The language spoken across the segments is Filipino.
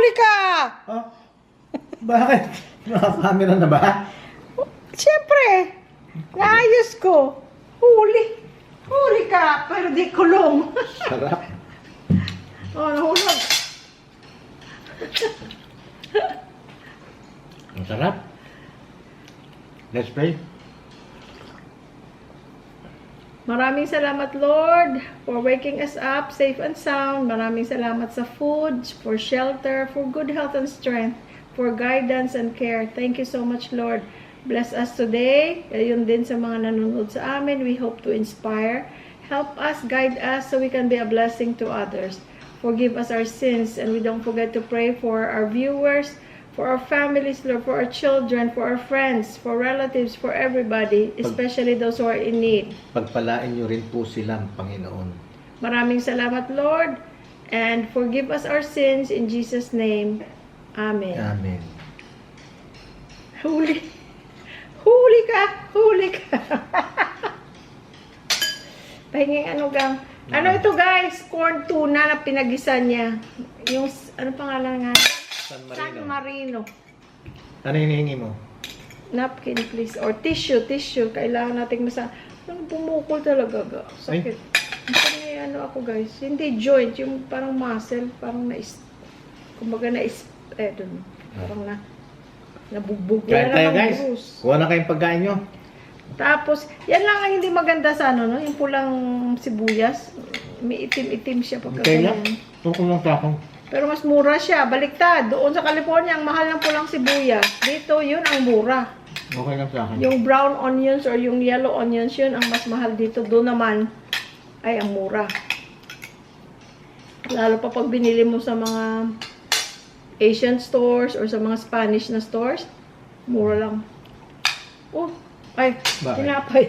Huli ka! Oh, bakit? Naka-camera na ba? Siyempre, naayos ko. Huli. Huli ka, pero di kulong. Sarap. Oh, nahulog. Ang sarap. Let's pray. Maraming salamat, Lord, for waking us up safe and sound. Maraming salamat sa food, for shelter, for good health and strength, for guidance and care. Thank you so much, Lord. Bless us today. Ayun din sa mga nanonood sa amin. We hope to inspire. Help us, guide us so we can be a blessing to others. Forgive us our sins, and we don't forget to pray for our viewers, for our families, Lord, for our children, for our friends, for relatives, for everybody, especially those who are in need. Pagpalain niyo rin po sila, Panginoon. Maraming salamat, Lord, and forgive us our sins in Jesus' name. Amen. Amen. Huli. Huli ka. Huli ka. Pahinging ano gang. Ano ito, guys? Corn tuna na pinagisan niya. Yung, ano pangalan nga? San San Marino. Ano hinihingi mo? Napkin, please. Or tissue, tissue. Kailangan nating masa... Ano, bumukol talaga. Sakit. May ano ako, guys. Hindi joint. Yung parang muscle. Parang kumbaga dun. Parang nabugbog. Kain Wala tayo, namang guys. bruise. Kuha na kayong pagkain nyo. Tapos, yan lang ang hindi maganda sa ano, no? Yung pulang sibuyas. May itim-itim siya pagka Okay lang. ganyan. Tukong lang sa akin. Pero mas mura siya. Baliktad. Doon sa California, ang mahal ng pulang sibuyas. Dito, yun ang mura. Okay lang sa akin. Yung brown onions or yung yellow onions, yun ang mas mahal dito. Doon naman, ay ang mura. Lalo pa pag binili mo sa mga Asian stores or sa mga Spanish na stores, mura lang. Oh, ay, Bakit? tinapay.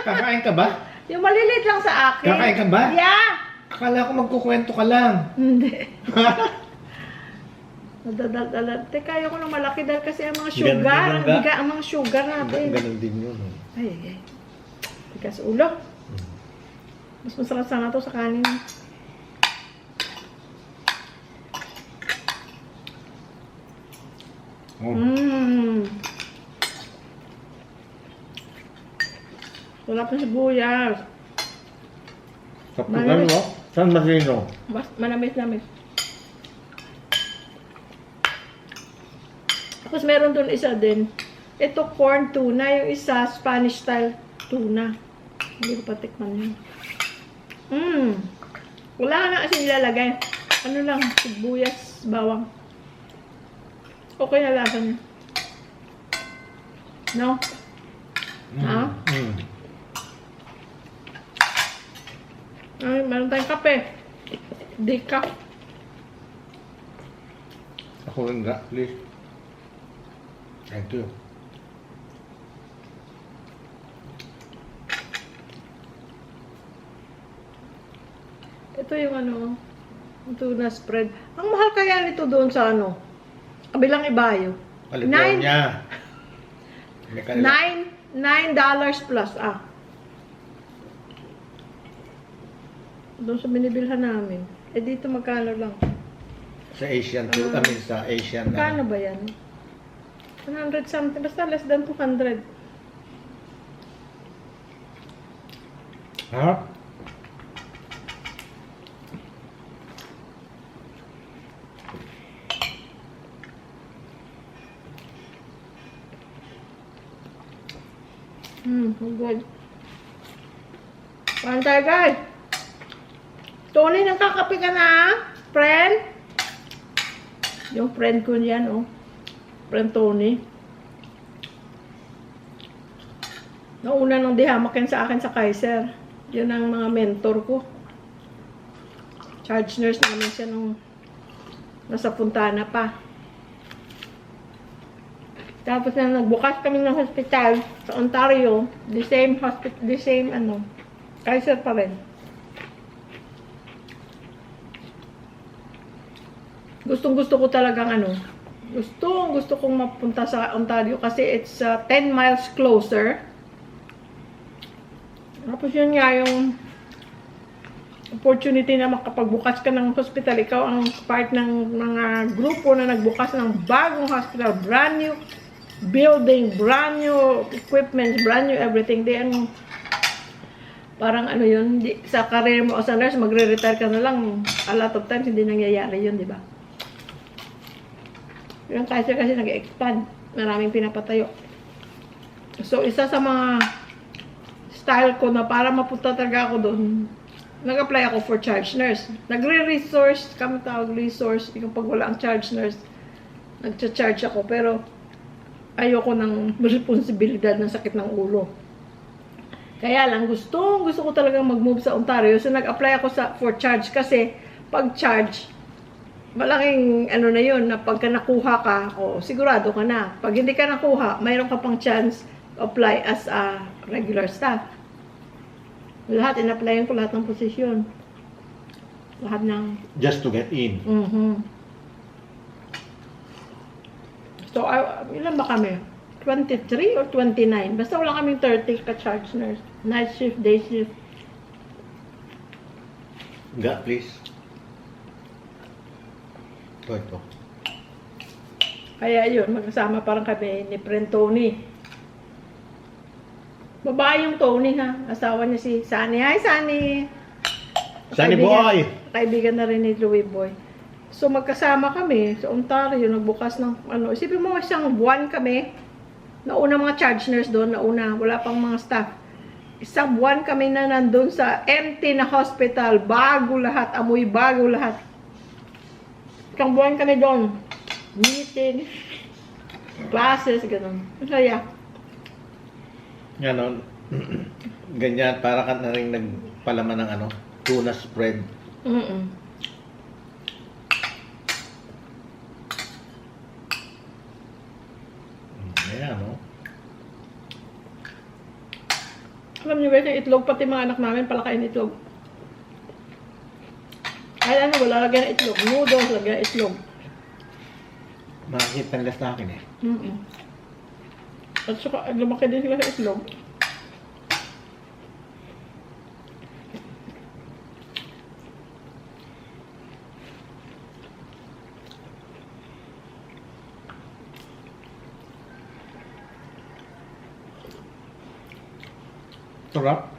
Kakain ka ba? Yung maliliit lang sa akin. Kakain ka ba? Yeah! Akala ko magkukwento ka lang. Hindi. Nadadal-dalal. Teka, ayoko ng malaki dahil kasi ang mga Ganun sugar, din ang yun ba? biga ang mga sugar natin. Ganun din yun. Ay. Bigas ulo. Mas masarap sana to sa kanin. Oh. Wala pa sibuyas. Sa pugan mo, San Marino. Manamis-namis. Tapos meron doon isa din. Ito corn tuna. Yung isa Spanish style tuna. Hindi ko pa tikman yun. Wala ka na kasi nilalagay. Ano lang, sibuyas, bawang. Okay na lasa niya. No? Ha? Ay, meron tayong kape. Decaf. Ako rin nga, please. Thank you. Ito yung ano, yung tuna spread. Ang mahal kaya nito doon sa ano? Kabilang ibayo. California. $9 plus, Doon sa binibilhan namin. Eh dito magkano lang? Sa Asian too, sa Asian. Magkano ba yan? 100 something. Basta less than 200. Ha? Good. Kain tayo, guys. Tony, nagkakape ka na, friend? Yung friend ko yan, oh. Friend Tony. Nauna nung dihamakin sa akin sa Kaiser. Yun ang mga mentor ko. Charge nurse namin siya nung nasa Puntana pa. Tapos na nagbukas kami ng hospital sa Ontario, the same hospital, the same Kaiser pa rin. Gustong-gusto ko talagang gusto kong mapunta sa Ontario kasi it's 10 miles closer. Tapos yun nga yung opportunity na makapagbukas ka ng hospital. Ikaw ang part ng mga grupo na nagbukas ng bagong hospital, brand new building, brand new equipment, brand new everything. Di ang parang ano yun, sa career mo as a nurse, magre-retire ka na lang. A lot of times, hindi nangyayari yun, di ba? Yung Kaiser kasi nag-expand. Maraming pinapatayo. So, isa sa mga style ko na para mapunta talaga ako doon, nag-apply ako for charge nurse. Nagre-resource, kami tawag resource, yung pag wala ang charge nurse, nagcha-charge ako, pero ayoko ng responsibilidad ng sakit ng ulo. Kaya lang, gusto ko talagang mag-move sa Ontario. So, nag-apply ako for charge kasi pag charge, malaking ano na yun, na pagka nakuha ka, sigurado ka na. Pag hindi ka nakuha, mayroon ka pang chance apply as a regular staff. Lahat, in-applyan ko lahat ng posisyon. Lahat ng... Just to get in. So, ilan ba kami? 23 or 29? Basta wala kaming 30 ka-charge nurse. Night shift, day shift. God, please. Ito. Kaya yun, magkasama parang kami ni Friend Tony. Babae yung Tony ha. Asawa niya si Sunny. Hi, Sunny! Sunny boy! Kaibigan na rin ni Louie Boy. So, magkasama kami sa Ontario, nagbukas ng ano. Isipin mo, isang buwan kami. Nauna mga charge nurse doon, wala pang mga staff. Isang buwan kami na nandun sa empty na hospital. Bago lahat, amoy bago lahat. Isang buwan kami doon. Meeting, classes, ganun. Masaya. Ganon. Ganyan, para ka na rin nagpalaman ng tuna spread. Ayan, no? Alam niyo ba yung itlog, pati mga anak namin palakain itlog. Ay wala lagyan ng itlog. Noodles, lagyan ng itlog. Makikita nila sa akin eh. At saka, lumaki din sila sa itlog. Sarap.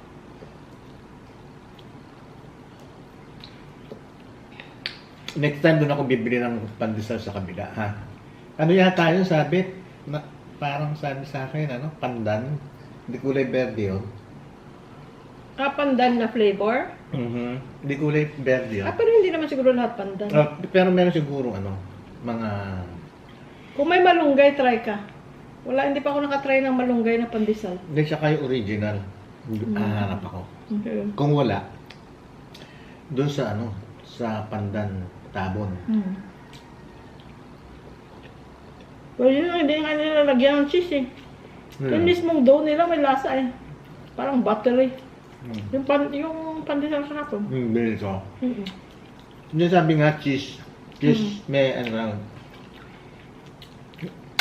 Next time doon ako bibili ng pandesal sa kabila, ha? Ano yata yun, sabi? Parang sabi sa akin, pandan. Hindi kulay verde yun. Pandan na flavor? Hindi kulay verde yun. Pero hindi naman siguro lahat pandan. Pero meron siguro, mga... Kung may malunggay, try ka. Hindi pa ako nakatry ng malunggay na pandesal. Hindi siya kayo original. Hahanap ako. Okay. Kung wala, doon sa sa pandan tabon. Well, yun hindi nga nila lagyan ng cheese eh. Yung mismong dough nila may lasa eh. Parang buttery. Yung pandesal sa kapon. Bilis ko. Hindi sabi nga cheese. Cheese may lang.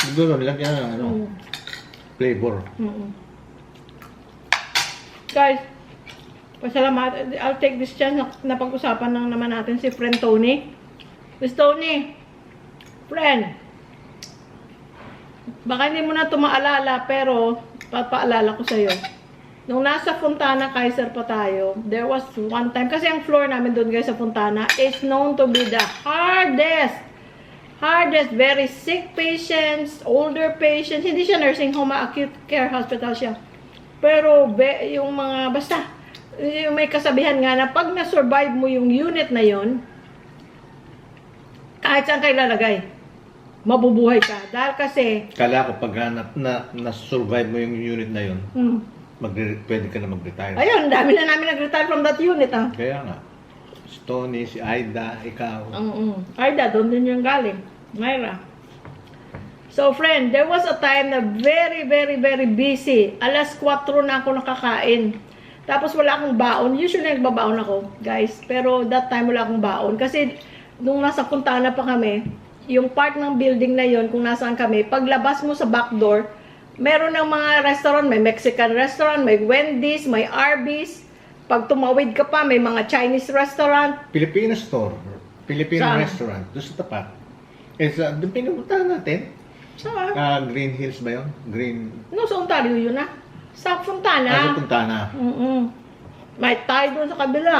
Siguro nilagyan ng flavor. Guys, pasalamat. I'll take this chance na pag-usapan lang naman natin si Friend Tony. Miss Tony, friend, baka hindi mo na ito maalala, pero papaalala ko sa'yo. Nung nasa Fontana, Kaiser pa tayo, there was one time, kasi ang floor namin doon guys sa Fontana is known to be the hardest, very sick patients, older patients. Hindi siya nursing home, acute care hospital siya. Pero yung mga, basta, yung may kasabihan nga na pag na-survive mo yung unit na yon, kahit saan kayo lalagay, mabubuhay ka. Dahil kasi... Kala ko pag na-survive mo yung unit na yun, pwede ka na mag-retire. Ayun, dami na namin nag-retire from that unit, ah. Kaya nga. Si Tony, si Aida, ikaw. Aida, doon din yung galing. Myra. So, friend, there was a time na very, very, very busy. Alas 4 na ako nakakain. Tapos wala akong baon. Usually nagbabaon ako, guys. Pero that time wala akong baon. Kasi nung nasa Fontana pa kami, yung part ng building na yon kung nasaan kami, paglabas mo sa back door, meron ng mga restaurant. May Mexican restaurant, may Wendy's, may Arby's. Pag tumawid ka pa, may mga Chinese restaurant. Filipino store. Filipino Saan? restaurant. Doon sa tapat. Doon pinupuntahan natin. Sa, Green Hills ba yun? no, sa Ontario yun na. Sa Fontana. Sa Puntana. May tayo doon sa kabila.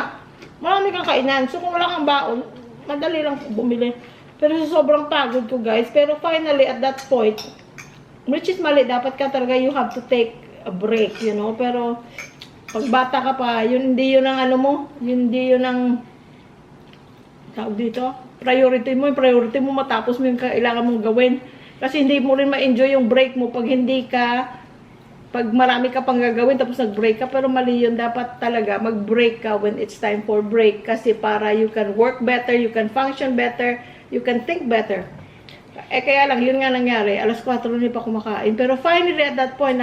Marami kang kainan. So kung wala kang baon, madali lang bumili. Pero sa sobrang pagod ko guys. Pero finally, at that point, which is mali, dapat ka talaga, you have to take a break, you know. Pero pag bata ka pa, yun hindi yun ang ano mo. Yun hindi yun ang tawag dito. Priority mo matapos mo yung kailangan mong gawin. Kasi hindi mo rin ma-enjoy yung break mo pag hindi ka, pag marami ka pang gagawin tapos nag-break ka. Pero mali yun, dapat talaga mag-break ka when it's time for break. Kasi para you can work better, you can function better, you can think better. Kaya lang, yun nga nangyari. Alas 4 rin pa kumakain. Pero finally, at that point,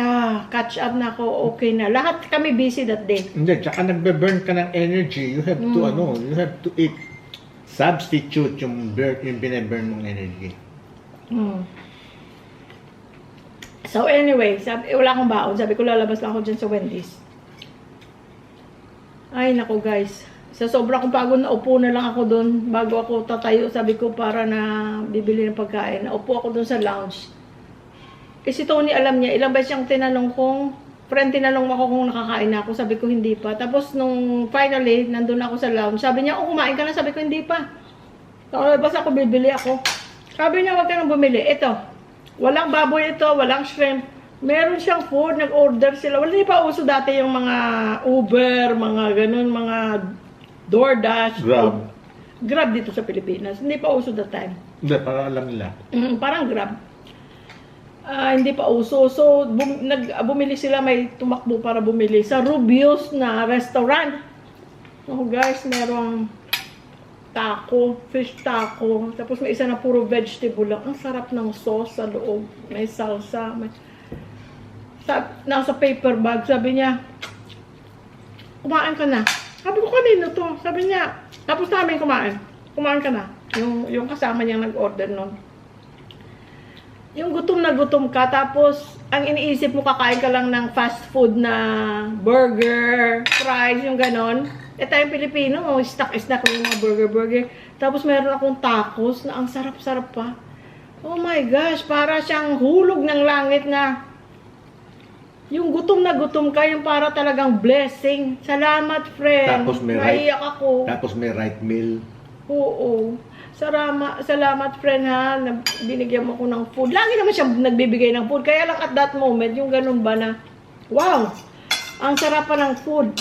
catch up na ako, okay na. Lahat kami busy that day. Hindi, tsaka nagbe-burn ka ng energy. You have to, you have to eat. Substitute yung bine-burn mong energy. So anyway, wala akong baon. Sabi ko, lalabas lang ako dyan sa Wendy's. Ay, naku guys. Sa sobra kong pagod, naupo na lang ako doon bago ako tatayo. Sabi ko, para na bibili ng pagkain. Naupo ako doon sa lounge. Si Tony, alam niya, ilang beses siyang tinanong tinanong ako kung nakakain na ako. Sabi ko, hindi pa. Tapos, nung finally, nandun ako sa lounge. Sabi niya, kumain ka na. Sabi ko, hindi pa. Basta ako, bibili ako. Sabi niya, wag ka nang bumili. Ito, walang baboy ito, walang shrimp. Meron siyang food, nag-order sila. Wala pa uso dati yung mga Uber, mga ganun, mga DoorDash. Grab dito sa Pilipinas. Hindi pa uso that time. Hindi, parang alam nila. Parang Grab. Hindi pa uso. So, bumili sila, may tumakbo para bumili sa Rubio's na restaurant. Oh guys, merong taco, fish taco. Tapos may isa na puro vegetable lang. Ang sarap ng sauce sa loob. May salsa. Nasa paper bag. Sabi niya, kumain ka na. Sabi ko, kanino to? Sabi niya, tapos namin kumain. Kumain ka na. Yung kasama niyang nag-order nun. Yung gutom na gutom ka, tapos ang iniisip mo, kakain ka lang ng fast food na burger, fries, yung ganon. Tayong Pilipino, snack yung mga burger. Tapos meron akong tacos na ang sarap-sarap pa. Oh my gosh, para siyang hulog ng langit na yung gutom na gutom ka, yung para talagang blessing. Salamat, friend. Tapos Naiyak ako. Tapos may right meal. Oo. Salamat, friend, ha. Binigyan mo ko ng food. Lagi naman siya nagbibigay ng food. Kaya lang at that moment, yung ganun ba na, wow, ang sarap pa ng food.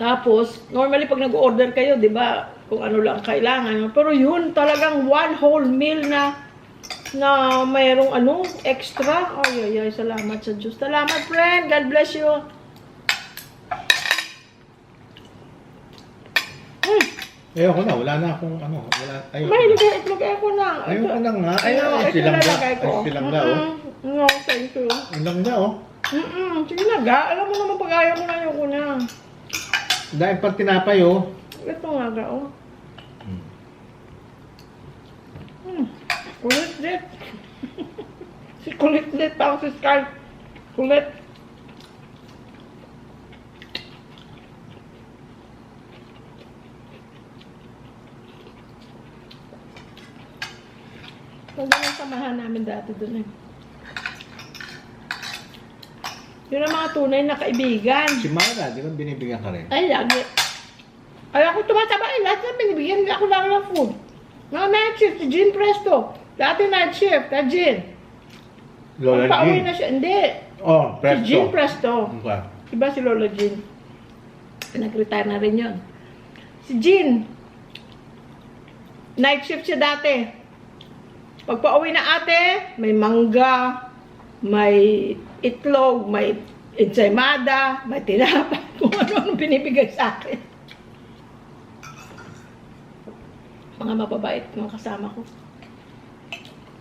Tapos, normally pag nag-order kayo, di ba, kung ano lang kailangan. Pero yun, talagang one whole meal na mayroong extra. Ay, salamat sa Diyos. Salamat, friend. God bless you. Ayoko na, wala na akong Mahilig ako na. Ayoko na nga. Ito lalagay ko. Silangga, oh. No, thank you. Silangga, oh. Sige na, Alam mo naman pag ayaw ko na. Dahil pag tinapay, oh. Ito nga, oh. Kulit dit. Si kulit dit, parang si Sky. Kulit. Ang samahan namin dati doon eh. Yun ang mga tunay na kaibigan. Si Mara, di ba binibigyan ka rin? Ay, lagi. Ay, ako tumataba eh. Lahat na binibigyan ako lang ng food. Mga night shift, si Jean Presto. Dati night shift, Jean. Lola Pauwi Jean. na siya. Hindi. Oh, Presto. Si Jean Presto. Okay. Iba si Lola Jean. Nag-retire na rin yun. Si Jean. Night shift siya dati. Pag pauwi na ate, may mangga, may itlog, may ensaymada, may tinapay, kung ano binibigay sa akin. Mga mababait mga kasama ko.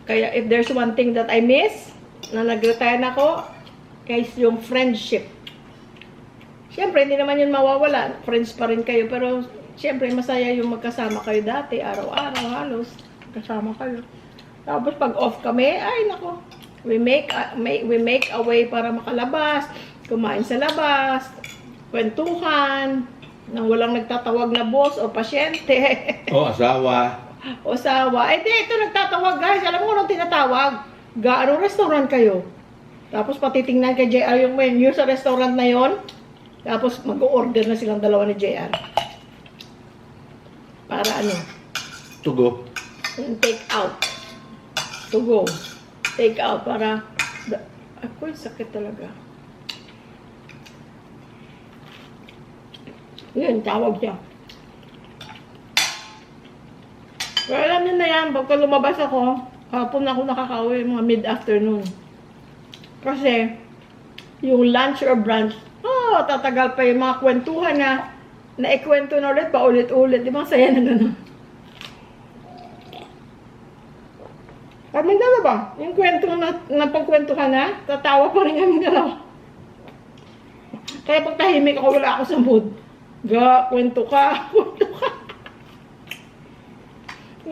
Kaya if there's one thing that I miss, na nag-retire na ako, guys, yung friendship. Siyempre, hindi naman yun mawawala. Friends pa rin kayo, pero siyempre, masaya yung magkasama kayo dati, araw-araw, halos, kasama kayo. Tapos pag off kami, ay nako, we make a way para makalabas. kumain sa labas, kwentuhan, nang walang nagtatawag na boss o pasyente, O asawa. o asawa. Eh di, ito nagtatawag guys. Alam mo anong tinatawag? Anong restaurant kayo? Tapos patitingnan kay JR yung menu sa restaurant na yon. Tapos mag-order na silang dalawa ni JR. Para ano? To go. Yung take out. To go. Take out para... Ako yung sakit talaga. Yun, tawag siya. Pero alam niyo na yan, pagka lumabas ako, hapon ako nakakauwi, mga mid-afternoon. Kasi, yung lunch or brunch, tatagal pa yung mga kwentuhan na naikwento na ulit, paulit-ulit. Di ba, saya na gano'n. Kami dalawa, yung kwento na pagkwentuhan na, tatawa pa rin kami dalawa. Kaya pag tahimik ako, wala ako sa mood. Kwento ka, kwento ka.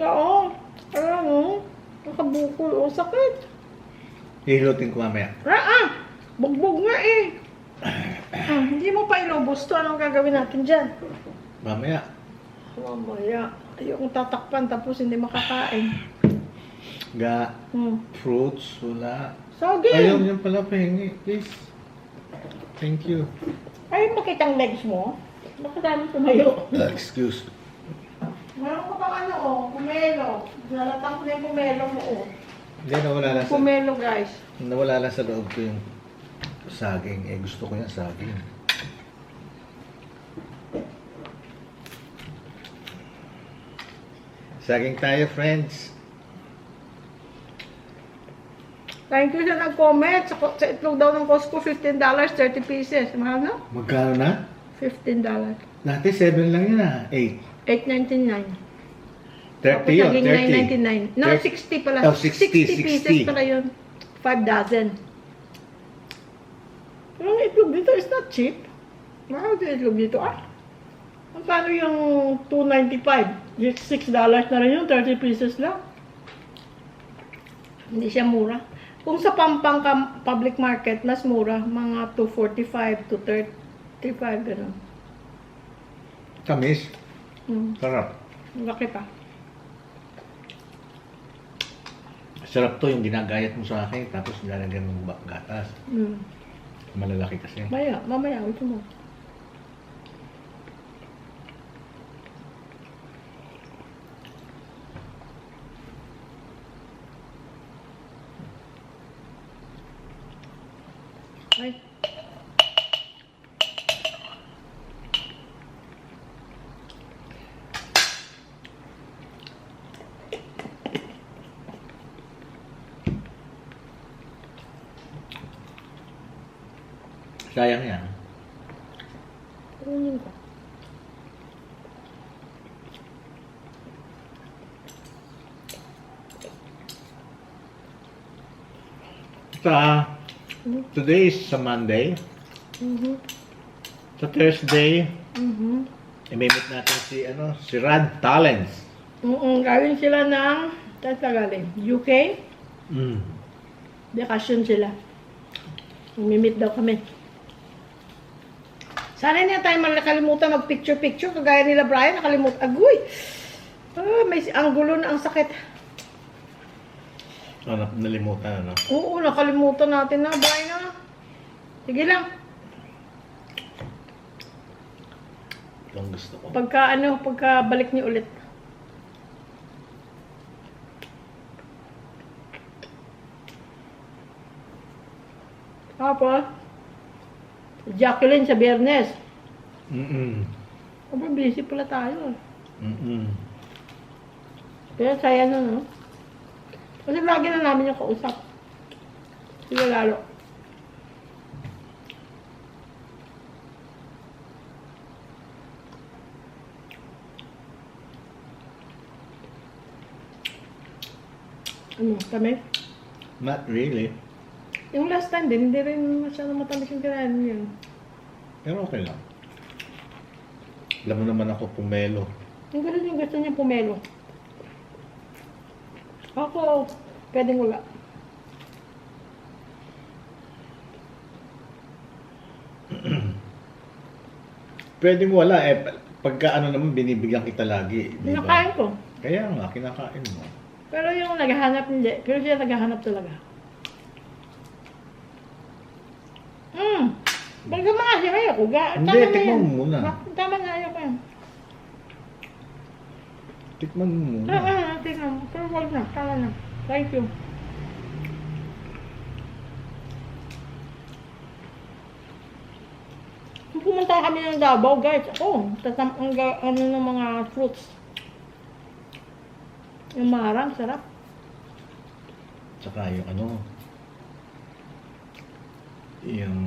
Oo, alam mo, nakabukol, sakit. Hihilutin ko mamaya. Bugbog nga eh. Hindi mo pa inubos to, anong gagawin natin dyan? Mamaya. Mamaya, ayokong tatakpan tapos hindi makakain. Fruits, wala. Saging! Ayaw niyo pala pahingi, please. Thank you. Ayaw makita ang legs mo? Bakit dami tumayo? Excuse. Meron ka bang kumelo. Nalatang ko na yung kumelo mo, Hindi, nawala lang sa... Kumelo, guys. Nawala lang sa loob ko yung saging. Gusto ko yung saging. Saging tayo, friends. Thank you sa nag-comment. Sa itlog daw ng Costco, $15, 30 pieces. Mahal na? Magkano na? $15. Dati 7 lang yun 8. $8.99. 30 yun, 30. 9.99. No, 60 pala. 60 pieces pala yun. 5 dozen. Pero ang itlog dito is not cheap. Mahal din itlog dito Paano yung $2.95? $6 na rin yun, 30 pieces lang. Hindi siya mura. Kung sa Pampanga public market, mas mura. Mga $2.45 to $35, gano'n. Tamis. Sarap. Laki pa. Sarap to yung ginagayat mo sa akin, tapos nilalagyan mo gatas. Malalaki kasi. Mamaya, ito mo. Ay. Sayang yan. Kunin ko. Today is sa Monday. Sa Thursday, i-meet natin si Rad Talents. Galing sila ng, saan ka galing? UK? Vacation sila. Mimit daw kami. Sana hindi na tayo nakalimutan mag-picture-picture. Kagaya nila Brian, nakalimutan. Agoy! May anggulo na ang sakit. Nalimutan, ano? Oo, nakalimutan natin na, Brian. Sige lang. Ito ang gusto ko. Pagka balik niyo ulit. Tapos, Jacqueline sa Biyernes. Busy pala tayo. Pero saya na, no? Kasi lagi na namin yung kausap. Sila lalo. Kami? Not really. Yung last time din, hindi rin masyadong matamis yung kinain yun. Pero okay lang. Alam mo naman ako pumelo. Yung gusto niya pumelo. Ako, pwedeng wala. Pwedeng wala eh. Pagka ano naman, binibigyan kita lagi. Di ba? Kinakain ko. Kaya nga, kinakain mo. Pero yung naghahanap, hindi. Pero siya naghahanap talaga. Baga mga siya kayo. Hindi, tikman mo muna. Tama na ayaw ko yan. Tikman mo muna. Tingnan mo. Pero wag na. Tama na. Thank you. Kung pumunta kami ng Davao, guys, ano ng mga fruits. Yung marang, sarap. Tsaka yung ano. Yung...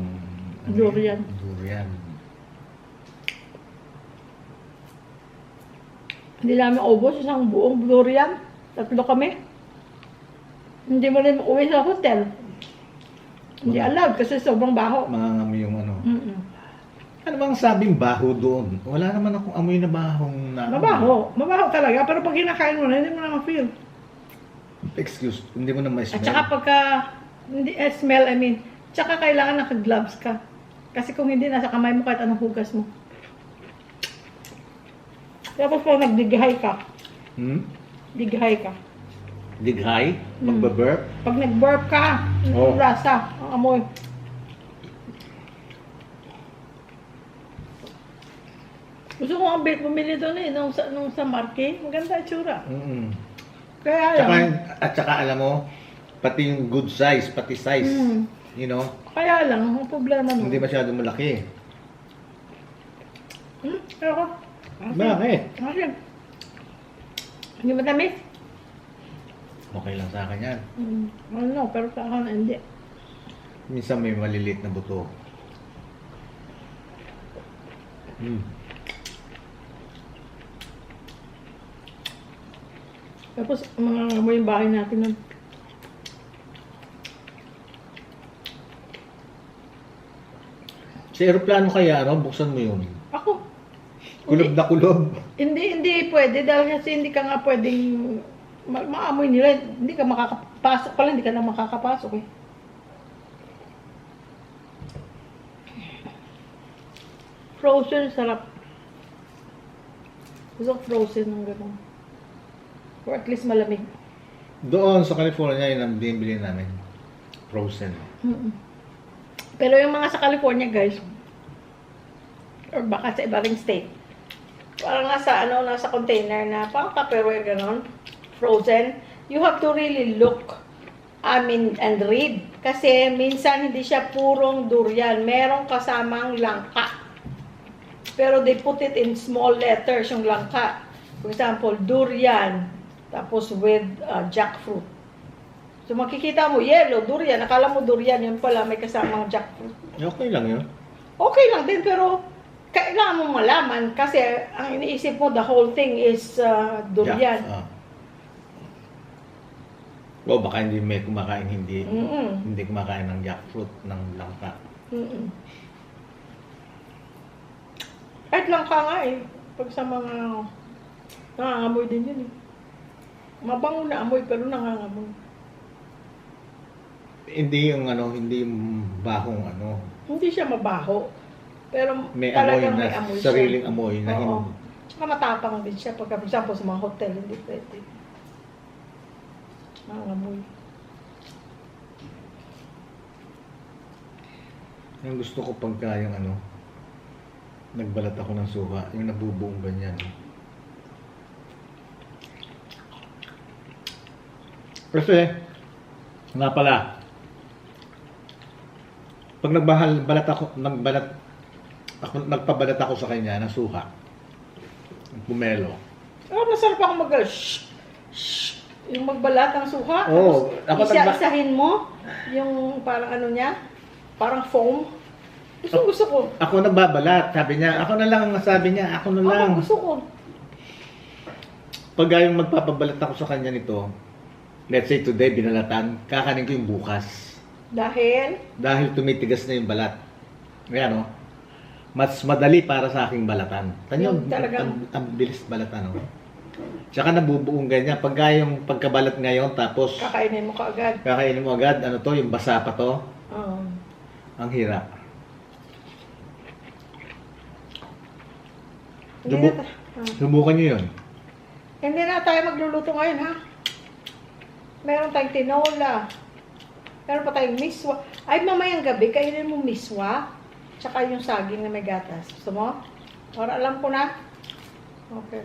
ano Durian. yun? Durian. Hindi namin ubos isang buong durian. 3 kami. Hindi mo rin uwi sa hotel. Hindi allowed kasi sobrang baho. Mangangamoy yung ano. Mm-mm. Ano bang sabing baho doon? Wala naman akong amoy na bahong na... Mabaho. Mabaho talaga. Pero pag kinakain mo na, hindi mo na ma-feel. Excuse, hindi mo na ma-smell. At saka pagka, hindi, smell, I mean, tsaka kailangan naka-gloves ka. Kasi kung hindi, nasa kamay mo kahit anong hugas mo. Tapos pag nagdighay ka, dighay ka. Dighay? Magbaburp? Pag nag-burp ka, Oh. yung rasa, ang amoy. Gusto ko nga bumili doon eh, nung sa Marque. Maganda ang tsura. Kaya Tsaka, lang, at saka alam mo, pati yung good size, pati size. You know? kaya lang, ang problema nun. Hindi masyadong malaki. Ako. Bakit? Kasi, hindi matamis. Okay lang sa akin yan. Ano, pero sa akin hindi. Minsan may maliliit na buto. Tapos, mga amoy yung bahay natin nun. Sa aeroplano kaya, no? Buksan mo yun. Ako, Kulob na kulob. hindi pwede dahil kasi hindi ka nga pwedeng maamoy nila. Hindi ka makakapasok pala, hindi ka na makakapasok eh. Frozen, sarap. Gusto ko frozen ng gano'n. Or at least malamig. Doon sa California, yun ang binibili namin. Frozen. Pero yung mga sa California, guys, or baka sa iba ring state, parang nasa container na, parang Tupperware, gano'n, frozen. You have to really look, and read. Kasi minsan hindi siya purong durian. Merong kasamang langka. Pero they put it in small letters, yung langka. For example, durian, tapos with jackfruit. So makikita mo, yellow, durian. Akala mo durian, yun pala, may kasamang jackfruit. Okay lang yun. Okay lang din, pero kailangan mo malaman kasi ang iniisip mo, the whole thing is durian. O baka hindi may kumakain, hindi kumakain ng jackfruit, ng langka. Kahit langka nga eh. Pag sa mga nangangamoy din yun eh. Mabango na amoy pero nangangamoy. Hindi yung ano, hindi yung bahong ano. Hindi siya mabaho. Pero May amoy talagang na, may amoy sariling siya. amoy na Oo. Tsaka matapang din siya. Pagka, for example, sa mga hotel, hindi pwede. Nangangamoy. Yung gusto ko pagka yung ano, nagbalat ako ng suka, yung nabubuong ganyan. Kasi, nga pala, pag nagpabalat ako sa kanya ng suka, pumelo. Oh, masarap ako yung magbalat ng suka. Oo, Tapos isa-isahin mo yung parang ano niya, parang foam. Gusto ko. Ako nagbabalat, sabi niya. Ako na lang ang sabi niya, ako na lang. Gusto ko. Pag yung magpapabalat ako sa kanya nito, let's say today, binalatan, kakanin ko yung bukas. Dahil Tumitigas na yung balat. Kaya no, mas madali para sa aking balatan. Tanyo, Yung talagang- ang bilis balatan. No? Tsaka nabubuong ganyan. Pag yung pagkabalat ngayon, tapos kakainin mo kaagad. kakainin mo agad, ano to, yung basa pa to, ang hirap. Hindi Subu- na, Subukan nyo yun. hindi na tayo magluluto ngayon, ha? Meron tayong tinola. Meron pa tayong miswa. Ay, mamayang gabi, kainin mo miswa. Tsaka yung saging na may gatas. Gusto mo? Para alam ko na. Okay.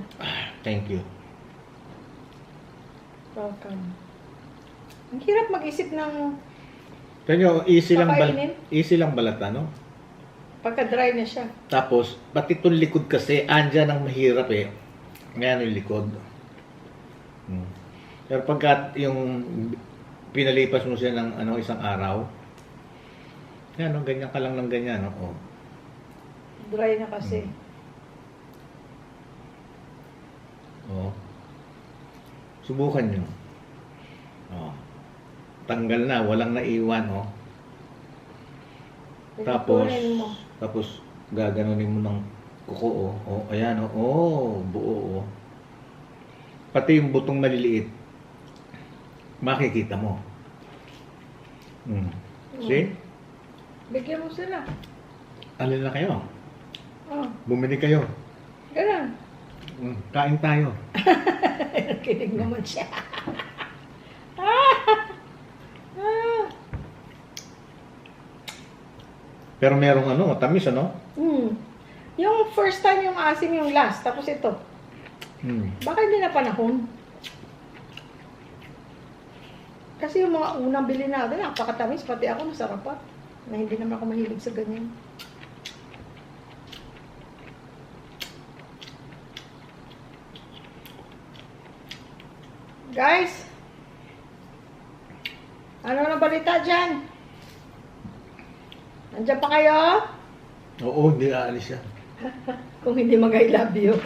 Thank you. Welcome. Ang hirap mag-isip ng Kanya, Kakainin? easy lang balata, no? pagka-dry na siya. Tapos, pati itong likod kasi, andyan ang mahirap eh. Ngayon yung likod. Pero pagkat yung pinalipas mo siya ng isang araw, yan, no, ganyan ka lang ng ganyan. No? Oh. Dry na kasi. Oh. Subukan nyo. Oh. Tanggal na, walang naiwan. Oh. Pinupunin mo. Tapos gaganunin mo ng kuko. Oh, ayan. Oh, buo. Oh. Pati yung butong maliliit, makikita mo. See? Bigyan mo sila. Alin na kayo? Oh, Bumili kayo. ganun. Kain tayo. Kinig naman siya. Pero merong tamis, ano? Yung first time yung asim yung last, tapos ito. Baka hindi na panahon. Kasi yung mga unang bili natin, napakatamis, pati ako nasarapan. Na hindi naman ako mahilig sa ganyan. Guys, ano na balita dyan? Nandiyan pa kayo? Oo, hindi aalis yan. Kung hindi mag-I love you.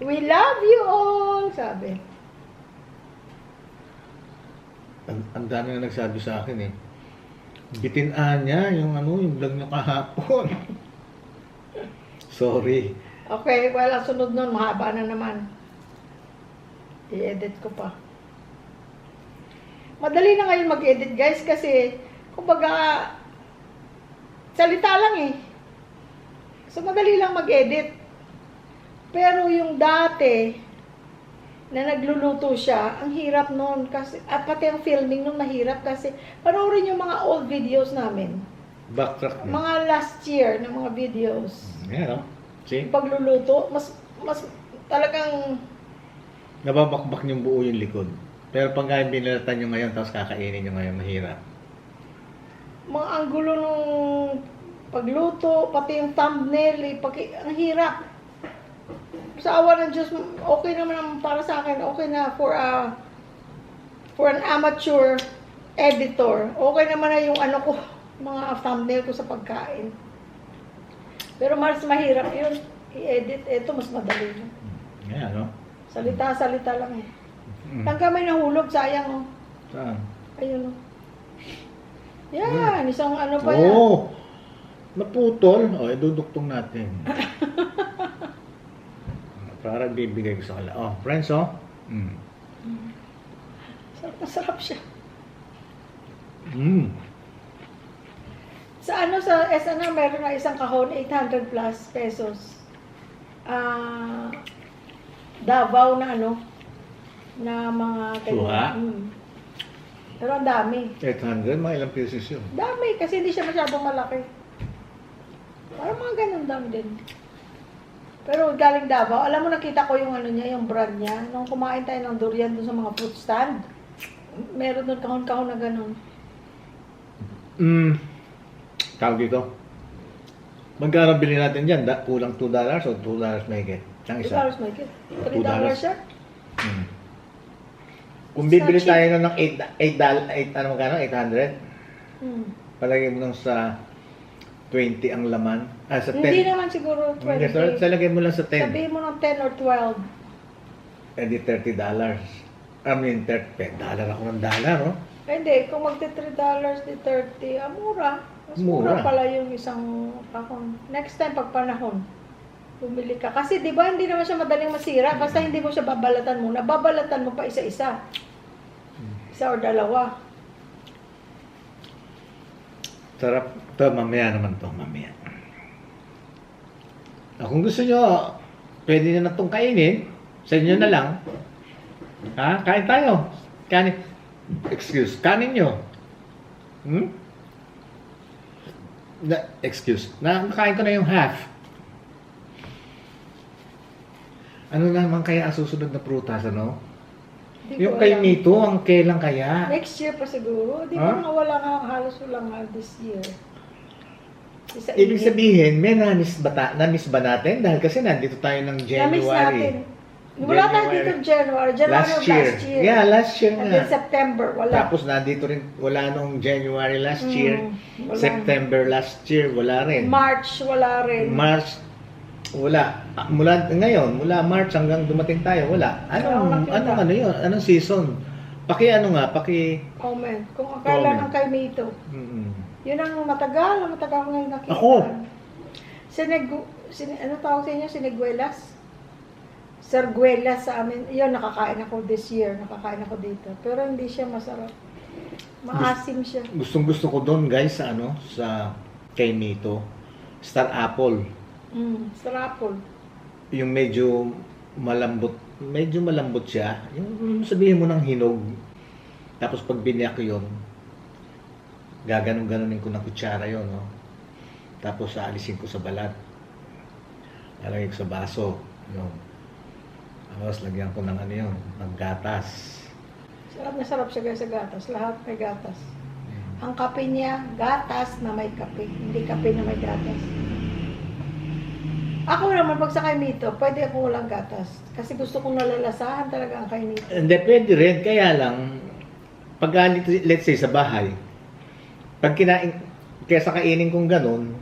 We love you all, sabi. Ang dami na nagsabi sa akin eh. Bitinaan niya yung vlog niyo kahapon. Sorry. Okay, well, ang sunod nun, mahaba na naman. I-edit ko pa. Madali na ngayon mag-edit, guys, kasi, kumbaga, salita lang eh. So, madali lang mag-edit. Pero yung dati, na nagluluto siya, ang hirap nun. Kasi, at pati ang filming nun mahirap kasi, panoorin yung mga old videos namin. Backtrack niya. Mga last year na mga videos. Yan, See? Yung pagluluto, mas talagang, Nababakbak niyong buo yung likod. Pero pag binalatan nyo ngayon, tapos kakainin nyo ngayon, mahirap. mga anggulo nung pagluto, pati yung thumbnail, ang hirap. Sa awa ng Diyos, okay naman para sa akin, okay na for an amateur editor. Okay naman na yung mga thumbnail ko sa pagkain. Pero mas mahirap yun, i-edit. Ito, mas madali yun. Yan, no? Salita lang eh. Hanggang may nahulog, sayang oh. Saan? Ayun oh. Yan, isang pa yan. Oo! Naputol. O, iduduktong natin. Para bibigay ko sa kanila. Oh, friends, oh. Sarap na sarap siya. Sa sa SNR, meron na isang kahon, 800 plus pesos. Davao na na mga Suha? Pero ang dami. 800, mga ilang pieces yun. Dami, kasi hindi siya masyadong malaki. Parang mga ganun dami din. Pero galing Davao, alam mo nakita ko yung niya, yung brand niya. Nung kumain tayo ng durian dun sa mga fruit stand, meron dun kahon-kahon na ganun. Tawag dito. Magkano bilhin natin dyan? Kulang $2 o $2 may higit? Ang isa? $2 may kit. $3 siya. Kung bibili tayo ng magkano? 800? Palagay mo lang sa 20 ang laman. Sa 10. Hindi naman siguro 20. So, lagay mo lang sa 10. Sabihin mo ng 10 or 12. Eh di $30. I mean, $30 ako ng dollar, no? Hindi, kung magti $3, di 30, mura. Mas mura Mura. pala yung isang pakon. Next time, pag panahon, bumili ka. Kasi di ba hindi naman siya madaling masira. Basta hindi mo siya babalatan muna. Babalatan mo pa isa-isa. Isa or dalawa. Sarap. Ito, mamaya naman to. Mamaya. Kung gusto nyo, pwede nyo na itong kainin. Sa inyo na lang. Ha? Kain tayo. Kanin. Kanin nyo. Nakain ko na yung half. Ano naman kaya ang susunod na prutas, ano? Di Yung ko kay alam. Mito, ang kailan kaya? Next year pa siguro. Di Ha? ba nga wala nga, halos wala nga this year. Isa Ibig init. sabihin, may na-miss ba natin? Dahil kasi nandito tayo ng Na-miss natin. January. Wala tayo dito January. January Last of year. last year. Yeah, last year And then nga. September, wala. Tapos nandito rin, wala nung January last year. Wala. September last year, wala rin. March, wala rin. March, wala. Mula ngayon, mula March hanggang dumating tayo, wala. Anong yun? Anong season? Comment. Kung akala Comment. ng kay Mito. Yun ang matagal ko ngayon nakita. Ako? Ano tawag sa inyo? Siniguelas? Sarguelas sa amin. Yun, nakakain ako this year. Nakakain ako dito. Pero hindi siya masarap. Maasim siya. Gustong-gusto ko doon, guys, sa kay Mito. Star apple. Sarapol. Yung medyo malambot siya. Yung sabihin mo ng hinog. Tapos pag biniyak yun, gaganon-ganonin ko ng kutsara yun, no? Tapos aalisin ko sa balat. Lalagay ko sa baso. Yun. Tapos lagyan ko ng ng gatas. Sarap na sarap siya guys sa gatas. Lahat may gatas. Ang kape niya, gatas na may kape. Hindi kape na may gatas. Ako naman, pag sa kay Mito, pwede ako walang gatas. Kasi gusto kong nalalasahan talaga ang kay Mito. Depende rin. Kaya lang, pag let's say sa bahay, pag kaya sa kainin kong ganun,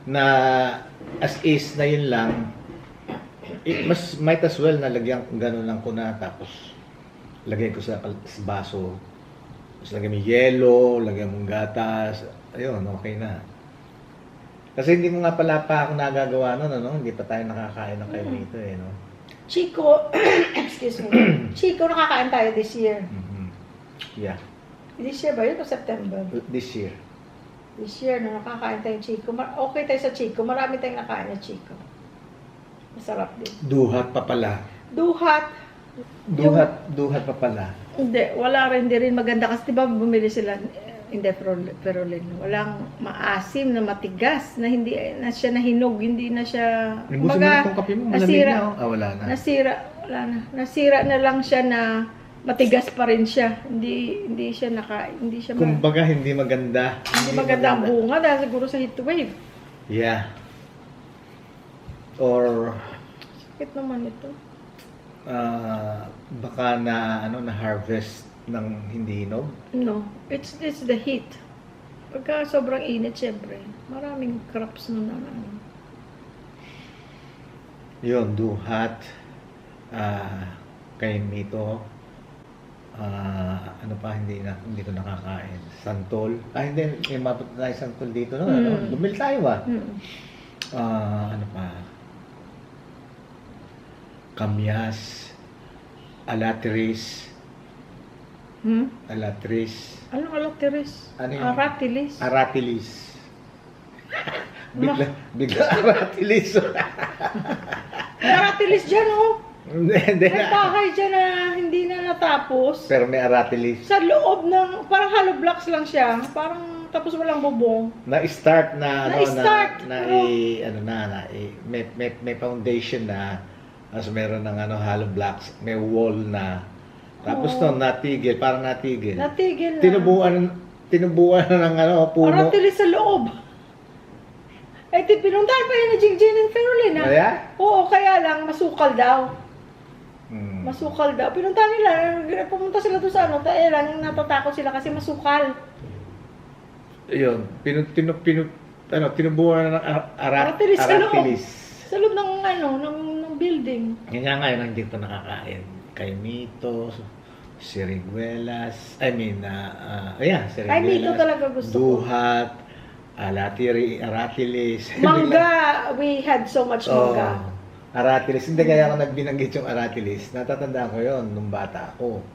na as is na yun lang, mas might as well na lagyan ganun lang ko na, tapos lagay ko sa baso, tapos lagyan mo yelo, lagyan mong gatas, ayun, okay na. Kasi hindi mo nga pala pa ako nagagawa nun, ano? Hindi pa tayo nakakain ng kayo dito, eh, no? Chico, excuse me. Chico, nakakain tayo this year. Yeah, This year ba yun o September? this year. This year, no, nakakain tayo ng Chico. Okay tayo sa Chico. Marami tayong nakain na Chico. Masarap din. Duhat pa pala. Duhat. Duhat pa pala. Hindi, wala rin. Hindi rin maganda. Kasi diba bumili sila hindi perolin. Walang maasim na matigas na hindi na siya nahinog. Hindi na siya... Libusin mo na itong kape mo. Malamig nasira, na, oh. Wala na. Wala na. Nasira na lang siya na matigas pa rin siya. Hindi siya Kumbaga, hindi maganda. hindi maganda ang bunga dahil siguro sa heat wave. Yeah. Or Sakit naman ito. baka na harvest ng hindi hinog. No, it's the heat. Pagka sobrang init, syempre, maraming crops na Yun, duhat. Kay Mito. Ano pa hindi ko nakakain. Santol. Hindi, may mapunta tayo santol dito, no? Bumili tayo, ano pa? Kamyas. Alatris. Alatris. Anong alatiris? Ano yun? Aratilis. Aratilis. bigla aratilis. Aratilis dyan, oh. Hindi May bahay dyan na hindi na natapos. Pero may aratilis. Sa loob ng, parang hollow blocks lang siya. Parang tapos walang bubong. Na-start na, Na-start, may foundation na, as meron ng hollow blocks, may wall na. Tapos natigil, parang natigil. Natigil na. Tinubuan na ng puno. Aratilis sa loob. Pinuntahan pa yun na Jingjin and Ferolin, ha? Kaya? Oo, kaya lang, masukal daw. Hmm. Masukal daw. Pinuntahan nila, pumunta sila doon sa lang natatakot sila kasi masukal. Yun, tinubuan na ng Aratilis sa loob. aratilis. Sa loob ng building. Yan nga ngayon, hindi ko nakakain. Kay Mito, siriguelas, siriguelas. Kay Mito talaga gusto ko. Duhat, aratilis. Mangga, we had so much mangga. Aratilis. Hindi kaya ako nagbinanggit yung aratilis. Natatandaan ko yon nung bata ako.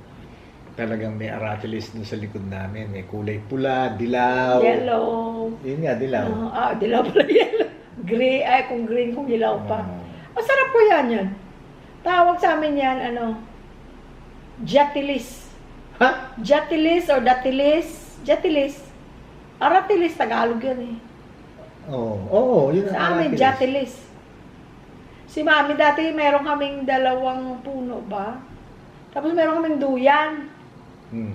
Talagang may aratilis dun sa likod namin. May kulay pula, dilaw. Yellow. Yun nga, dilaw. Dilaw pala yellow. Gray, kung green, kung dilaw pa. Masarap po yan. Tawag sa amin yan, jatilis. Ha? Jatilis or datilis. Jatilis. Aratilis, Tagalog yan eh. Oo, yun Sa amin, aratilis. jatilis. Si Mami dati, meron kaming 2 puno ba? Tapos meron kaming duyan. Hmm.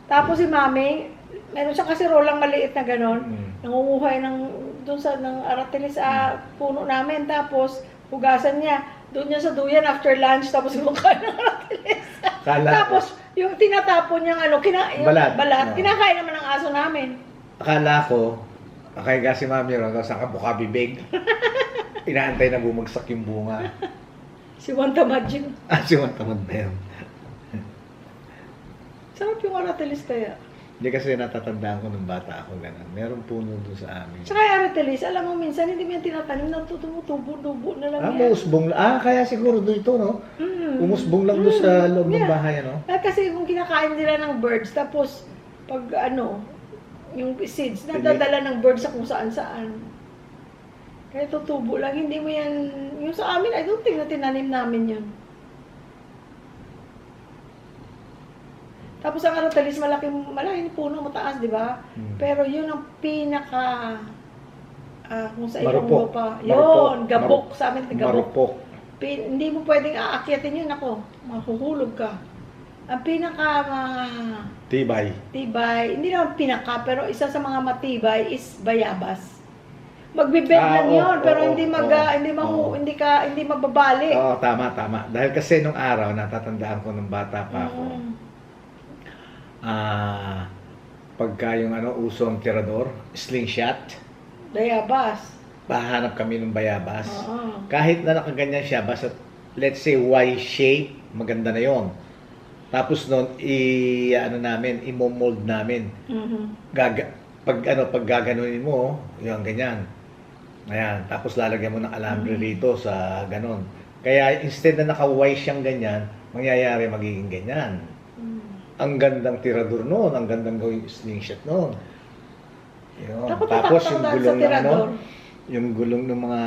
Tapos si Mami, meron siyang kasirolang maliit na ganon. Nangunguhay doon ng aratilis sa puno namin. Tapos, hugasan niya. Doon niya sa duyan after lunch. Tapos, kumakain ng aratilis. Tapos, yung tinatapon niyang yung Balat. No. kinakain naman ng aso namin. Akala ko, kaya si Mami ron, sa kabuka bibig. Inaantay na bumagsak yung bunga. Si Wanta Majin. Si Juan tamad na yun. Sarap yung aratilis kaya. Hindi kasi natatandaan ko nung bata ako ganun. Meron puno doon sa amin. Tsaka yung aratilis, alam mo minsan hindi mo yan tinatanim, tumutubo-tubo na lang yan. Umusbong. Kaya siguro doon ito, no? Umusbong lang doon sa loob ng bahay, no? Kasi kung kinakain nila ng birds, tapos pag yung seeds, nadadala ng birds sa kung saan-saan. Kaya tutubo lang, hindi mo yan, yung sa amin, I don't think na tinanim namin yun. Tapos ang aratilis, malaking puno, mataas, di ba? Pero yun ang pinaka, kung sa iyong Marupok. lupa. Yun, gabok, sa amin, gabok. Marupok. Hindi mo pwedeng aakyatin yun, ako, mahuhulog ka. Ang pinaka Tibay. tibay, hindi naman pinaka, pero isa sa mga matibay is bayabas. Magbibed lang yun, pero hindi mababali. Oo, tama. Dahil kasi nung araw, natatandaan ko nung bata pa ako, pagka yung uso ang tirador, slingshot, Bayabas. pahanap kami ng bayabas. Oo. Kahit na nakaganyan siya, basta let's say Y shape, maganda na yon. Tapos noon, i-mold namin. Pag gaganunin mo, yung ganyan. Ayan, tapos lalagyan mo ng alambre rito sa ganon. Kaya instead na naka-Y siyang ganyan, mangyayari magiging ganyan. Ang gandang tirador noon, ang gandang gawing slingshot noon. Yun. Tapos yung gulong ng yung gulong ng mga,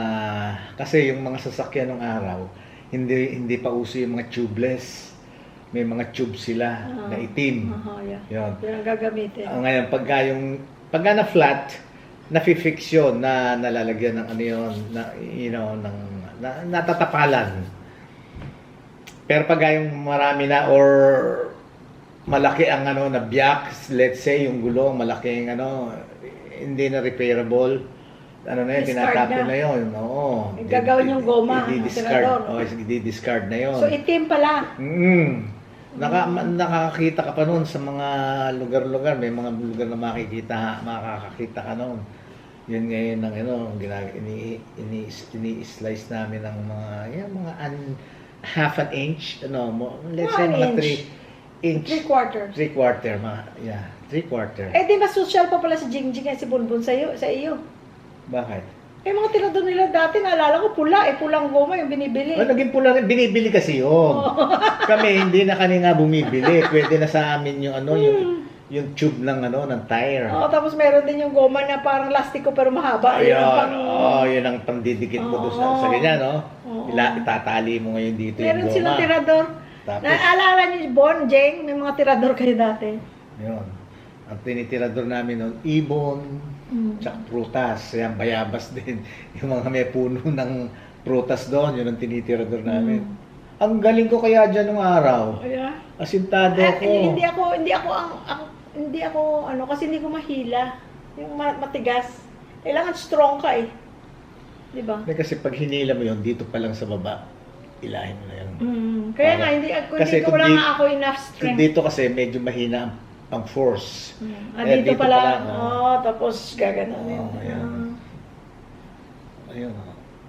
kasi yung mga sasakyan ng araw, hindi pa uso yung mga tubeless. May mga tube sila na itim. Yeah. Yun. Yun ang gagamitin. Ngayon, pagka na flat, na-fix yun, na nalalagyan ng natatapalan. Pero pag yung marami na or malaki ang na biyak, let's say yung gulong, malaki ang hindi na repairable, na yun, tinatapon na yun. Oo. Gagawin yung goma, i-discard. I-discard na yun. So, itim pala. Nakakakita ka pa noon sa mga lugar-lugar. May mga lugar na makakakita ka noon. Yun ngayon ang ini-slice namin ng mga half an inch, let's say mga 3 inch. 3/4. 3/4, 3/4. Eh di mas social pa pala si Jingjing at si Bunbun sa iyo. Bakit? Eh mga tirador nila dati, naalala ko pulang goma yung binibili. Naging pula rin, binibili kasi yun. Kami, hindi na kami nga bumibili. Pwede na sa amin yung yung tube ng ng tire. Tapos meron din yung goma na parang lastiko pero mahaba. Ayun, yun ang pangdidikit mo doon sa ganyan, no? Itatali mo ngayon dito yung Meron goma. silang tirador. Tapos, Naalala niyo, Bon, Jeng, may mga tirador kayo dati. yun. Ang tinitirador namin noon, ibon, tsaka prutas. Yan, bayabas din. Yung mga may puno ng prutas doon, yun ang tinitirador namin. Ang galing ko kaya dyan nung araw. Yeah. Asintado ko. Hindi ako, kasi hindi ko mahila. Yung matigas. Kailangan strong ka eh. Di ba? Kasi pag hinila mo yun, dito pa lang sa baba, ilahin mo na yun. Kaya nga, wala nga ako enough strength. Dito kasi medyo mahina ang force. Dito pala, tapos gaganon. Ayun.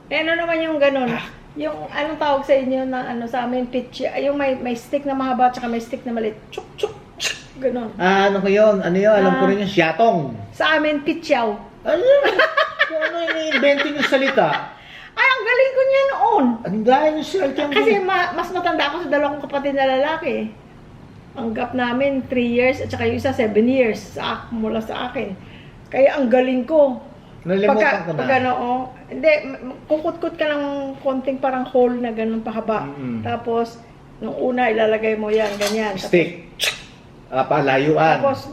Ano naman yung ganon? Yung anong tawag sa inyo na sa amin, pitch, yung may stick na mahaba tsaka may stick na maliit. Chuk, chuk, chuk, ganon. Ano ko yun? Ano yun? Alam ko rin yung siyatong. Sa amin, pitchaw. Ano? Kung ano ini-invento yung salita? Ay, ang galing ko niya noon. Ang dahil yung salita. Kasi mas matanda ako sa 2 kapatid na lalaki. Ang gap namin, 3 years, at saka yung isa, 7 years mula sa akin. Kaya ang galing ko. Nalimutan ko na. Pag ano, oh, hindi, kukut-kut ka ng konting parang hole na ganun pahaba. Tapos, nung una, ilalagay mo yan, ganyan. Stick. Palayuan. Tapos,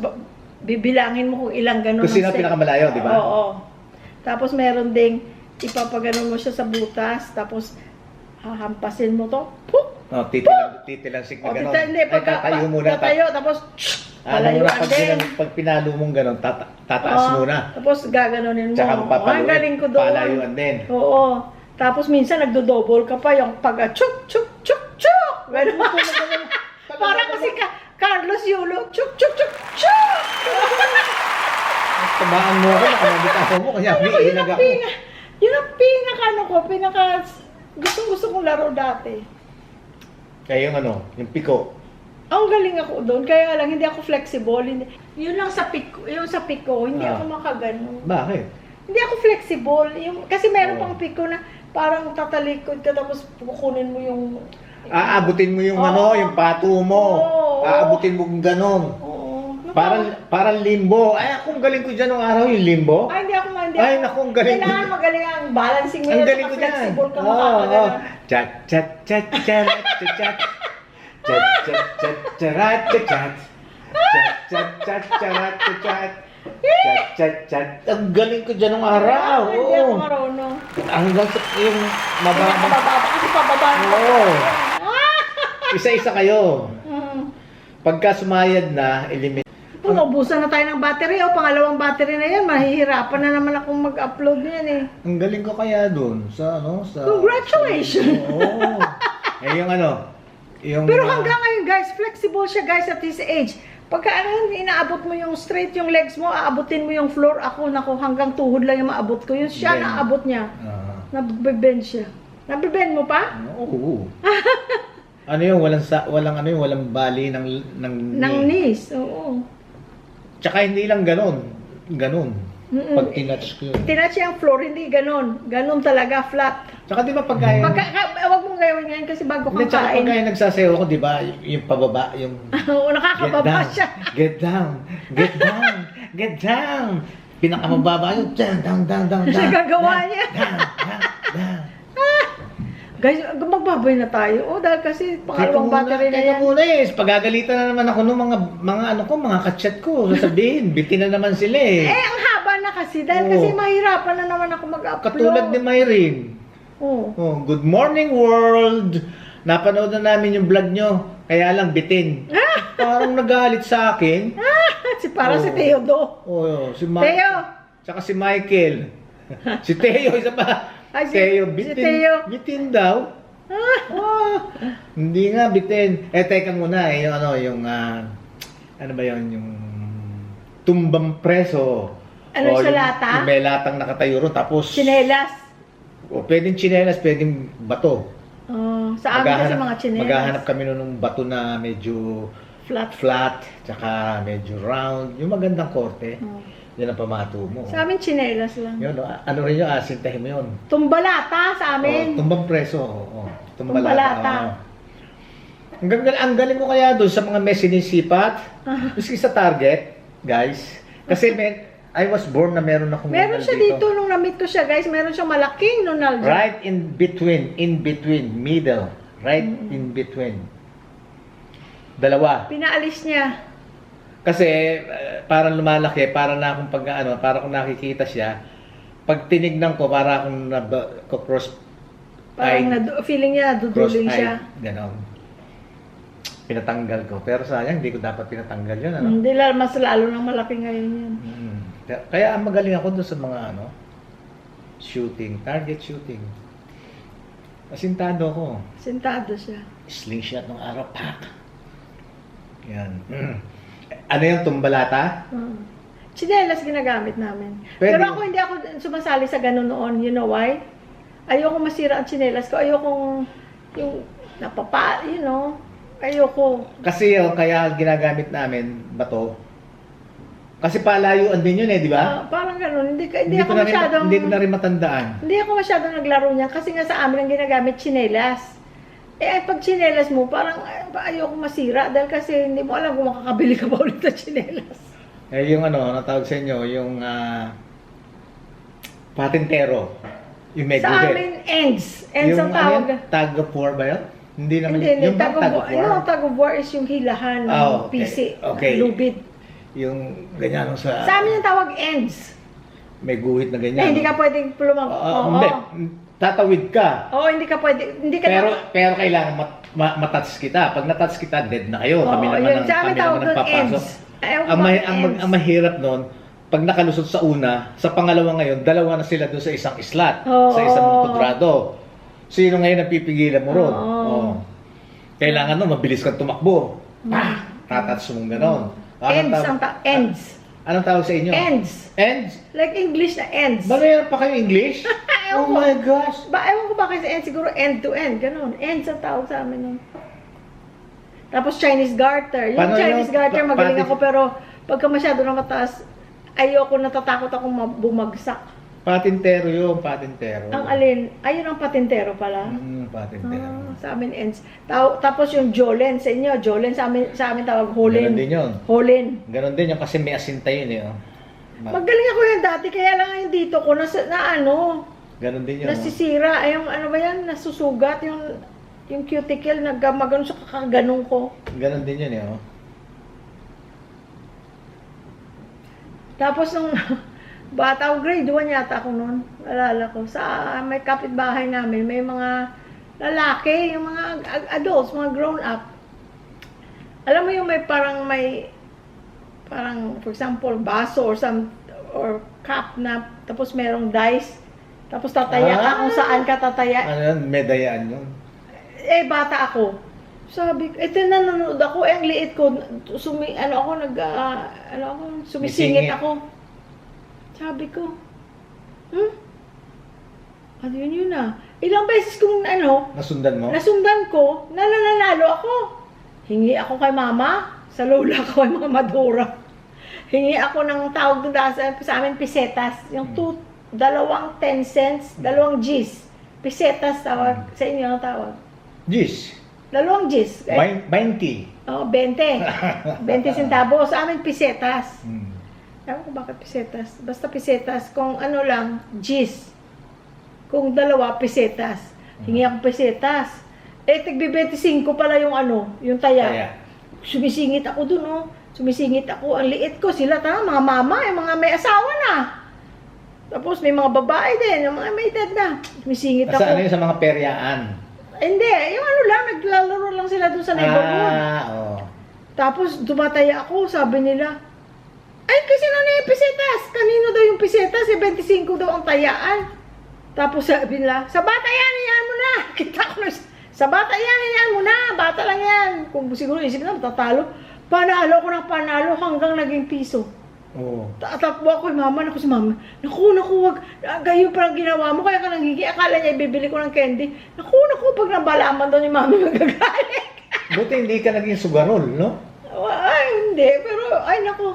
bibilangin mo kung ilang ganun. Kung sino ang stick. pinakamalayo, di ba? Oo. Tapos, meron ding, ipapaganon mo siya sa butas. Tapos, hahampasin mo to. Puk! Oh, titilansik na O, gano'n. hindi, Tatayo muna. tatayo, tapos, palayuan din. Pag pinalo mong gano'n, tataas Oo. muna. Tapos gaganunin mo. Tsaka Ang galing ko doon. palayuan din. Oo. Tapos minsan nagdo-double ka pa yung pag chuk chuk chuk chuk. Ganun. Parang kasi Carlos Yulo. Chuk chuk chuk chuk. Tamaan mo ako, nakamabit ako mo, kaya may ilag ako. Yun ang pinaka ano ko, gusto kong laro dati. Kaya yung ano, yung piko. Ang galing ako doon, kaya lang hindi ako flexible. Yun lang sa piko, yung sa piko, hindi ako makaganon. Bakit? Hindi ako flexible. Kasi meron Oo. pang piko na parang tatalikod ka tapos kukunin mo yung... Aabutin mo yung Oo. ano, yung pato mo. Oo. Aabutin mo yung ganon. Oo. Parang limbo. Ay, akong galing ko dyan nung araw, yung limbo. Ay, hindi ako. Ay, naku, ang galing ko. Kailangan magaling ang balancing mo. Ang yun, galing saka ko dyan. flexible ka Oo, makakaganon. Chat, chat, chat, chat, chat, chat. Chat, chat, chat, charat, chat, chat. Chat, chat, chat, charat, chat, chat. Chat, chat, chat. Ang galing ko dyan nung araw. Hindi ako Oo. marunong. Hanggang sa yung Hindi ako mababa. mababa kasi pababa na. Oo. Isa-isa kayo. Hmm. Pagka sumayad na, eliminate. Ubusan na tayo ng battery. Pangalawang battery na yan. Mahihirapan na naman akong mag-upload niyan eh. Ang galing ko kaya dun sa ano, sa Congratulations! Oo. Eh yung ano, yung Pero hanggang ngayon guys, flexible siya guys at his age. Pagka ano, inaabot mo yung straight yung legs mo, aabutin mo yung floor. Ako, hanggang tuhod lang yung maabot ko. Yung siya, Bend. naabot niya. Nabibend siya. Nabibend mo pa? Oo. Ano yung walang bali ng knees. Oo. Tsaka hindi lang ganun. Mm-mm. Pag tinouch ko yun. Tinatch yung floor, hindi ganon. Ganon talaga, flat. Tsaka di ba pagka Wag mong gawin ngayon kasi bago kang tsaka kain. pagka nagsasayaw ako, di ba, yung pababa, yung Oo, nakakababa siya. get down, get down, get down. Pinakamababa yun, down. Siya gagawa niya. Down. Guys, magbabay na tayo. Dahil kasi pangalawang battery na yan. Teka muna pagagalitan na naman ako ng mga kachat ko. Sasabihin, bitin na naman sila eh. Ang haba na kasi. Dahil Oo. kasi mahirapan na naman ako mag-upload. Katulad ni Myrene. Oo. Good morning world! Napanood na namin yung vlog nyo. Kaya lang bitin. Parang nagalit sa akin. Si Theodo. Si Theo! Tsaka si Michael. Si Theo, isa pa. Ay, Theo, si bitin. Theo. Bitin daw. Hindi nga bitin. Teka muna ano ba yun, yung tumbang preso. Ano, sa yung- lata? Yung may latang nakatayo ron, tapos... Chinelas. Pwedeng chinelas, pwedeng bato. Sa amin kasi mga chinelas. Maghahanap kami nun ng bato na medyo Flat. tsaka medyo round. Yung magandang korte. Yan ang pamato mo. Sa amin, chinelas lang. Yun, ano rin yun, asintahin mo yun. Tumbalata sa amin. Tumbang preso. Oo. Tumbalata. Ang galing ko kaya doon sa mga may sinisipat. Miski sa Target, guys. Kasi I was born na meron akong Meron siya dito nung na-meet ko siya, guys. Meron siyang malaking Ronaldo. Right in between, middle. Right in between. Dalawa. Pinaalis niya. Kasi parang lumalaki, para na akong para kung nakikita siya, pag tinignan ko, para akong cross Parang feeling niya, duduling siya. Ganon. Pinatanggal ko. Pero sayang, hindi ko dapat pinatanggal yun. Ano? Hindi lang, mas lalo nang malaki ngayon yan. Kaya magaling ako doon sa mga shooting, target shooting. Asintado ako. Sintado siya. Slingshot nung araw, pak! Yan. Ano yung tumbalata? Chinelas ginagamit namin. Pwede. Pero ako hindi ako sumasali sa ganun noon. You know why? Ayoko masira ang chinelas ko. Ayoko yung ayoko. Kasi kaya ginagamit namin bato. Kasi palayuan din yun di ba? Parang ganun. Hindi ako masyadong... Hindi ko na rin matandaan. Hindi ako masyadong naglaro niya. Kasi nga sa amin ang ginagamit chinelas. Pag chinelas mo, parang ayoko masira. Dahil kasi hindi mo alam kung makakabili ka pa ulit ng chinelas. Yung natawag sa inyo, yung Patintero. Yung may Sa guhit. amin, ends. Ends ang Yung tawag. ano, tag of war ba yun? Hindi naman. Hindi, Yung bang tag of war? No, tag of war is yung hilahan ng Oh, okay. PC. Okay. Lubid. Yung ganyan sa... Sa amin yung tawag ends. May guhit na ganyan. Eh, hindi ka pwedeng Hindi. Tatawid ka. Oo, hindi ka pwede. Hindi ka Pero kailangan matouch kita. Pag natouch kita, dead na kayo. Kami Oo, naman yun. Sa amin tawag doon ends. Ayaw ko bakit ends. Ang mahirap nun, pag nakalusot sa una, sa pangalawa ngayon, dalawa na sila doon sa isang slot. Oo. Sa isang kudrado. Sino ngayon ang pipigilan mo ron? Oo. Oo. Kailangan nun, mabilis kang tumakbo. Tatouch mo gano'n. Ends. Anong tawag sa inyo? Ends. Ends? Like English na ends. Ba mayroon pa kayo English? Oh my gosh! Ewan ko bakit sa end, siguro end to end, ganun. Ends ang tawag sa amin nun. Tapos Chinese garter. Yung Paano Chinese yung garter, magaling pati- ako, pero pagka masyado na mataas, ayoko, natatakot akong bumagsak. Patintero yun, patintero. Ang alin, ayun ang patintero pala. Patintero. Sa amin ends. Tapos yung jolen, sa inyo, jolen, sa amin tawag holin. Ganon din yun. Holin. Ganon din yun kasi may asinta yun eh. Oh. Magaling ako yan dati, kaya lang yung dito ko, Ganon din yun. Oh. nasisira. Ay, yung ano ba yan, nasusugat, yung cuticle, naggamagano sa kakaganong ko. Ganon din yun eh. Oh. Tapos nung bata ko, grade 1 yata ako noon, alala ko, sa may kapitbahay namin, may mga lalaki, yung mga adults, mga grown up. Alam mo yung parang, for example, baso or cup na, tapos merong dice, tapos tataya ka kung saan ka tataya. Ano yun? Medayaan yun. Eh, bata ako. Sabi ko, nanonood ako, ang liit ko, sumisingit Misingit. ako. Sabi ko, ano yun na? Ilang beses kong Nasundan mo? nasundan ko, nananalo ako. Hingi ako kay mama, sa lola ko kay Mama Dora. Hingi ako ng tawag doon sa amin, pesetas. Yung dalawang 10 cents, dalawang G's. Pesetas tawag, sa inyo ang tawag. Gis. Dalawang G's. 20. Oh, 20. 20 centavos. Sa amin, pesetas. Hmm. Ewan ko bakit pesetas. Basta pesetas. Kung ano lang, G's. Kung dalawa, pesetas. Hingi ako pesetas. Eh, tigbi 25 pala yung yung taya. Kaya. Sumisingit ako dun, oh. Sumisingit ako. Ang liit ko. Sila, mga mama, yung mga may asawa na. Tapos may mga babae din, yung mga may edad na. Sumisingit ako. Sa ano yun? Sa mga peryaan? Hindi, yung lang, naglalaro lang sila dun sa neighborhood. Oo. Tapos dumataya ako, sabi nila, ay, kasi na yung pesetas. Kanino daw yung pesetas? 25 daw ang tayaan. Tapos sabi nila, sa bata yan, iyan mo na. Kita ko na, sa bata yan, iyan mo na. Bata lang yan. Kung siguro isip na, matatalo. Panalo ko ng panalo hanggang naging piso. Oo. Tatakbo ako kay mama, naku si mama, naku, wag, gayon parang ginawa mo, kaya ka nang higi, akala niya ibibili ko ng candy. Naku, pag nabalaman daw ni mami, magagalit. Buti hindi ka naging sugarol, no? Ay, hindi, pero, ay naku,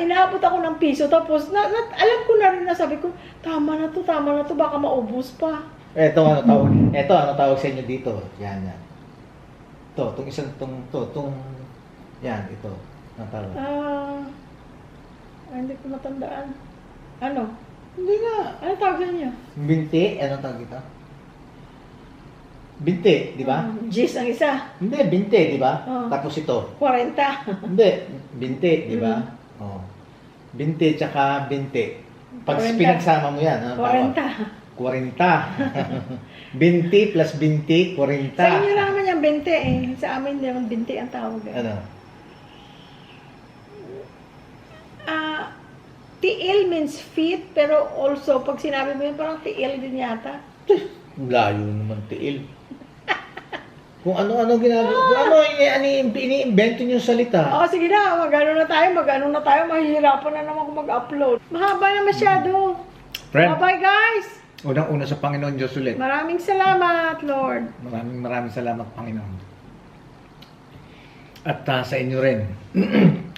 inaabot ako ng piso, tapos, alam ko na rin na sabi ko, tama na to, baka maubos pa. Ito ano tawag sa inyo dito? Yan. Itong isang, yan, ito. Ang tawag. Hindi ko matandaan. Ano? Hindi nga. Ano tawag sa inyo? Binti? Anong tawag ito? Binti, di ba? G's ang isa. Hindi, binti, di ba? Oo. Tapos ito. 40. Hindi, binti, di ba? Oh. Binti tsaka binti. Pag 40. pinagsama mo yan, ano tawag? 40. Binti plus binti, 40. Sa inyo lang naman yung 20 eh. Sa amin yung 20 ang tawag eh. Ano? Tiil means feet, pero also, pag sinabi mo yun, parang tiil din yata. Layo naman tiil. Kung ano-ano ginagawa. Kung ano, ini-invento yung salita. Oo, sige na, mag-ano na tayo, mahihirapan na naman kung mag-upload. Mahaba na masyado. Friend, Bye-bye guys! unang-una sa Panginoon Diyos ulit. Maraming salamat, Lord. Maraming salamat, Panginoon. At sa inyo rin.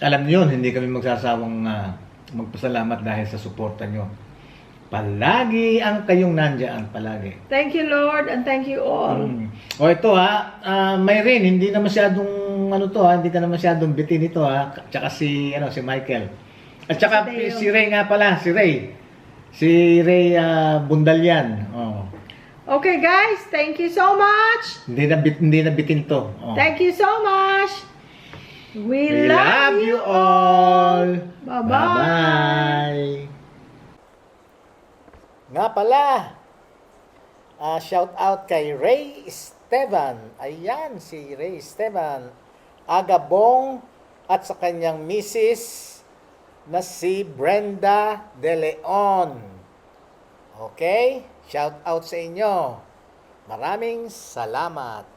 Alam niyo, hindi kami magsasawang magpasalamat dahil sa suporta nyo. Palagi ang kayong nandiyan, palagi. Thank you, Lord, and thank you all. O ito Mayrin, hindi na masyadong hindi ka na masyadong bitin ito Tsaka si Michael. At tsaka Si Deo. si Ray nga pala, si Ray. Si Ray Bundalian. Oh. Okay guys, thank you so much. Hindi na bitin to. Oh. Thank you so much. We We love you all. Bye-bye. Bye-bye. Nga pala, shout out kay Ray Esteban. Ayan, si Ray Esteban. Agabong at sa kanyang misis na si Brenda De Leon. Okay? Shout out sa inyo. Maraming salamat.